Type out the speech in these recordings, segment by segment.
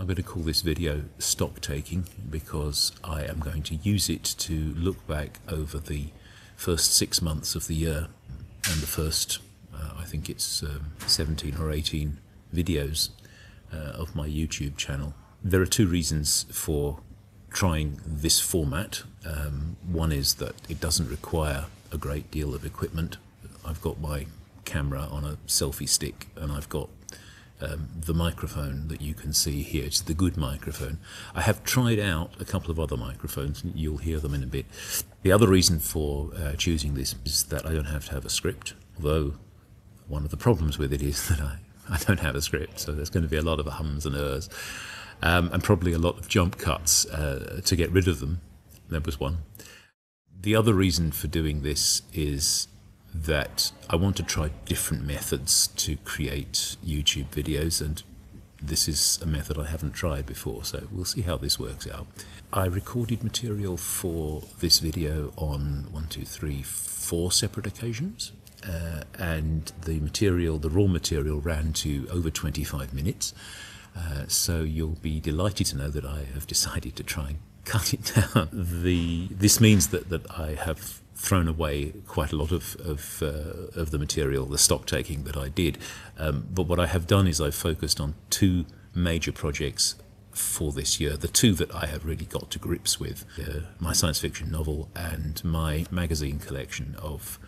I'm going to call this video Stocktaking because I am going to use it to look back over the first 6 months of the year and the first, I think it's 17 or 18 videos of my YouTube channel. There are two reasons for trying this format. One is that it doesn't require a great deal of equipment. I've got my camera on a selfie stick and I've got the microphone that you can see here. It's the good microphone. I have tried out a couple of other microphones, and you'll hear them in a bit. The other reason for choosing this is that I don't have to have a script, although one of the problems with it is that I don't have a script, so there's going to be a lot of hums and ers, and probably a lot of jump cuts to get rid of them. That was one. The other reason for doing this is that I want to try different methods to create YouTube videos, and this is a method I haven't tried before, so we'll see how this works out. I recorded material for this video on 4 separate occasions, and the raw material ran to over 25 minutes, so you'll be delighted to know that I have decided to try and cut it down. This means that I have thrown away quite a lot of the material, the stock taking that I did. But what I have done is I've focused on 2 major projects for this year, the 2 that I have really got to grips with, my science fiction novel and my magazine collection of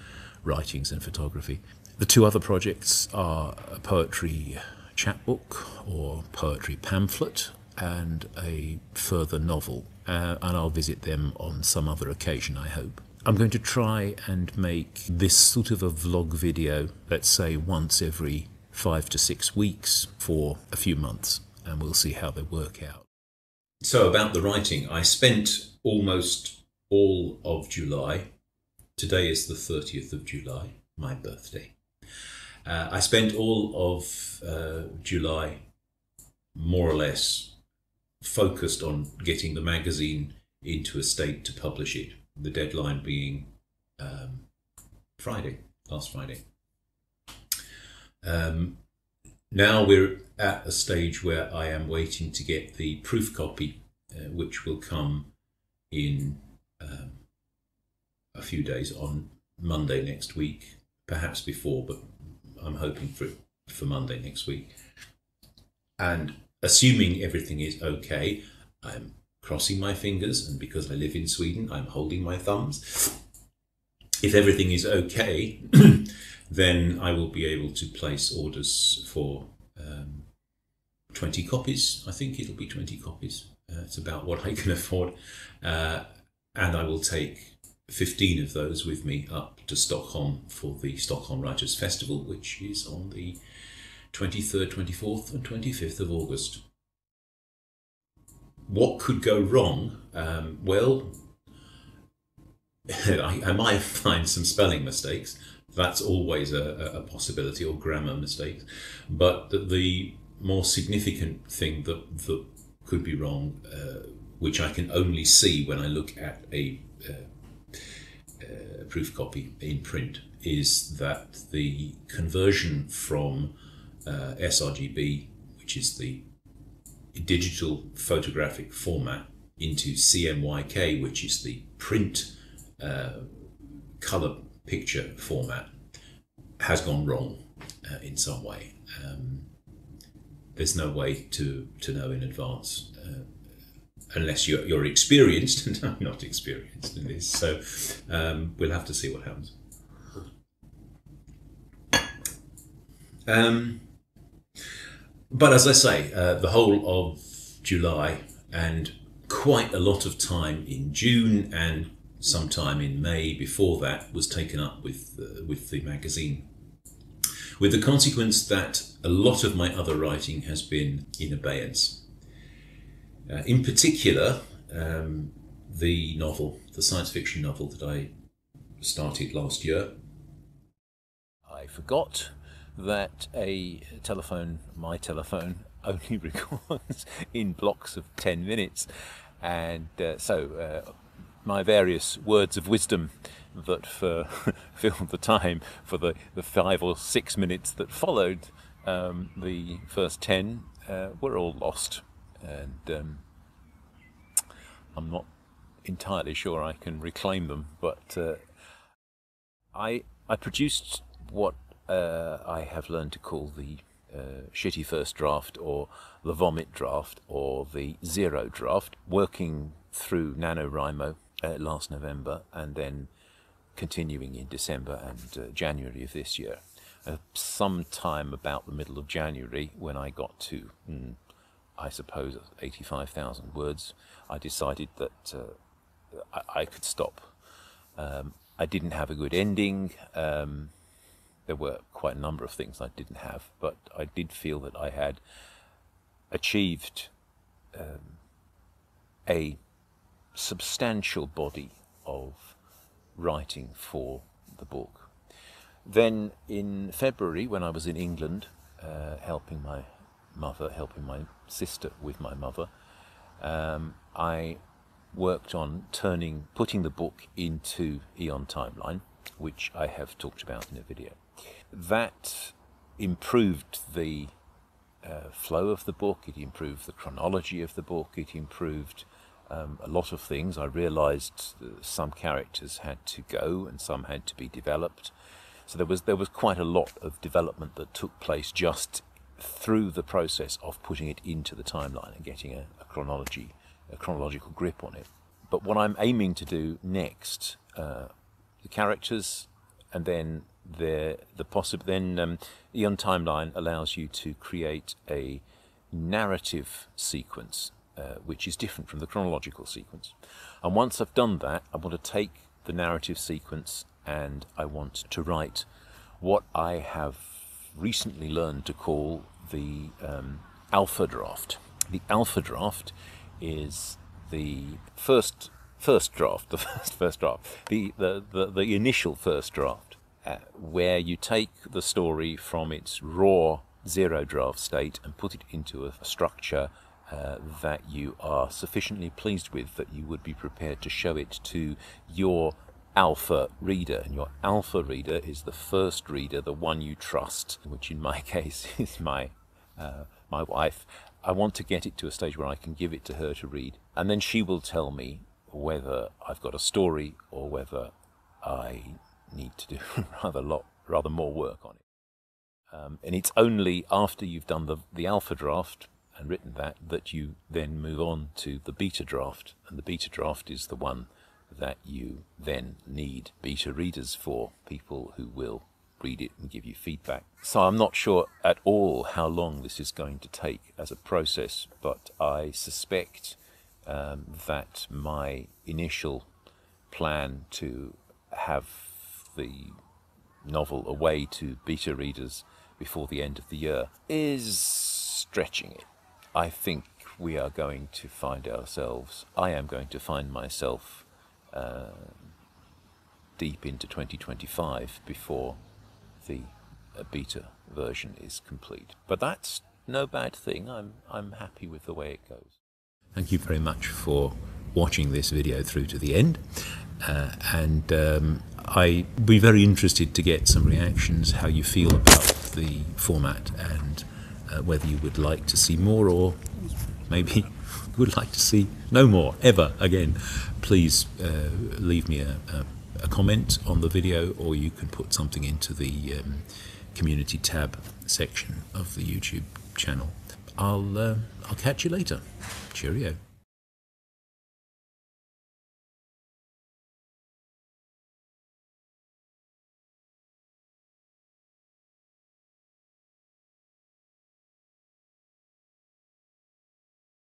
writings and photography. The 2 other projects are a poetry chapbook or poetry pamphlet and a further novel, and I'll visit them on some other occasion, I hope. I'm going to try and make this sort of a vlog video, let's say once every 5 to 6 weeks for a few months, and we'll see how they work out. So about the writing, I spent almost all of July. Today is the 30th of July, my birthday. I spent all of July more or less focused on getting the magazine into a state to publish it. The deadline being last Friday. Now we're at a stage where I am waiting to get the proof copy, which will come in a few days, on Monday next week, perhaps before, but I'm hoping for Monday next week. And assuming everything is okay, I'm crossing my fingers, and because I live in Sweden, I'm holding my thumbs. If everything is okay, then I will be able to place orders for 20 copies. I think it'll be 20 copies. It's about what I can afford. And I will take 15 of those with me up to Stockholm for the Stockholm Writers' Festival, which is on the 23rd, 24th and 25th of August. What could go wrong? Well, I might find some spelling mistakes. That's always a possibility, or grammar mistakes. But the more significant thing that could be wrong, which I can only see when I look at a proof copy in print, is that the conversion from sRGB, which is the digital photographic format, into CMYK, which is the print color picture format, has gone wrong in some way. There's no way to know in advance unless you're experienced, and I'm not experienced in this, so we'll have to see what happens. But as I say, the whole of July and quite a lot of time in June and sometime in May before that was taken up with the magazine, with the consequence that a lot of my other writing has been in abeyance. In particular, the novel, the science fiction novel that I started last year. I forgot that my telephone only records in blocks of 10 minutes, and so my various words of wisdom that filled the time for the 5 or 6 minutes that followed the first 10 were all lost. and I'm not entirely sure I can reclaim them, but I produced what I have learned to call the shitty first draft, or the vomit draft, or the zero draft, working through NaNoWriMo last November, and then continuing in December and January of this year. Sometime about the middle of January, when I got to, I suppose, 85,000 words, I decided that I could stop. I didn't have a good ending. There were quite a number of things I didn't have, but I did feel that I had achieved a substantial body of writing for the book. Then in February, when I was in England, helping my sister with my mother, I worked on putting the book into Eon Timeline, which I have talked about in a video. That improved the flow of the book, it improved the chronology of the book, it improved a lot of things. I realized some characters had to go and some had to be developed. So there was quite a lot of development that took place just through the process of putting it into the timeline and getting a chronological grip on it. But what I'm aiming to do next, the characters, and then Eon Timeline allows you to create a narrative sequence, which is different from the chronological sequence. And once I've done that, I want to take the narrative sequence and I want to write what I have recently learned to call the alpha draft. The alpha draft is the first draft, the initial first draft, where you take the story from its raw zero draft state and put it into a structure that you are sufficiently pleased with that you would be prepared to show it to your alpha reader. And your alpha reader is the first reader, the one you trust, which in my case is my wife. I want to get it to a stage where I can give it to her to read, and then she will tell me whether I've got a story or whether I need to do rather more work on it. And it's only after you've done the alpha draft and written that you then move on to the beta draft, and the beta draft is the one that you then need beta readers for, people who will read it and give you feedback. So I'm not sure at all how long this is going to take as a process, but I suspect that my initial plan to have the novel away to beta readers before the end of the year is stretching it. I think we are going to find ourselves, I am going to find myself deep into 2025 before the beta version is complete. But that's no bad thing. I'm happy with the way it goes. Thank you very much for watching this video through to the end, and I'd be very interested to get some reactions, how you feel about the format, and whether you would like to see more, or maybe would like to see no more ever again. Please leave me a comment on the video, or you can put something into the community tab section of the YouTube channel. I'll catch you later. Cheerio.